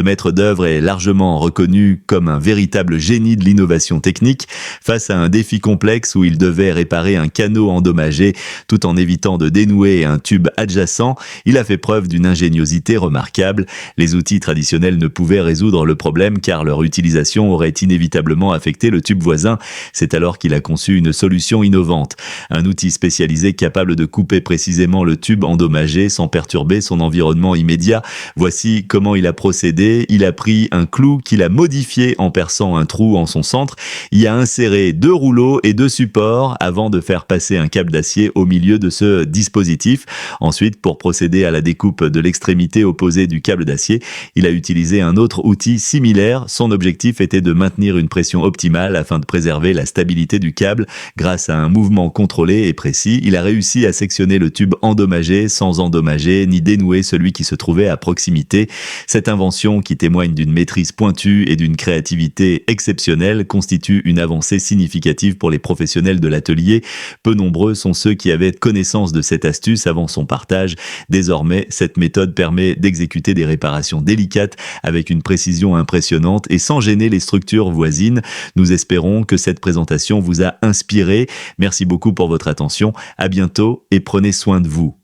Ce maître d'œuvre est largement reconnu comme un véritable génie de l'innovation technique face à un défi complexe où il devait réparer un canot endommagé tout en évitant de dénouer un tube adjacent. Il a fait preuve d'une ingéniosité remarquable. Les outils traditionnels ne pouvaient résoudre le problème car leur utilisation aurait inévitablement affecté le tube voisin. C'est alors qu'il a conçu une solution innovante. Un outil spécialisé capable de couper précisément le tube endommagé sans perturber son environnement immédiat. Voici comment il a procédé. Il a pris un clou qu'il a modifié en perçant un trou en son centre. Il a inséré 2 rouleaux et 2 supports avant de faire passer un câble d'acier au milieu de ce dispositif. Ensuite, pour procéder à la découpe de l'extrémité opposée du câble d'acier, il a utilisé un autre outil similaire. Son objectif était de maintenir une pression optimale afin de préserver la stabilité du câble. Grâce à un mouvement contrôlé et précis, il a réussi à sectionner le tube endommagé sans endommager ni dénouer celui qui se trouvait à proximité. Cette invention, qui témoigne d'une maîtrise pointue et d'une créativité exceptionnelle, constitue une avancée significative pour les professionnels de l'atelier. Peu nombreux sont ceux qui avaient connaissance de cette astuce avant son partage. Désormais, cette méthode permet d'exécuter des réparations délicates avec une précision impressionnante et sans gêner les structures voisines. Nous espérons que cette présentation vous a inspiré. Merci beaucoup pour votre attention. À bientôt et prenez soin de vous.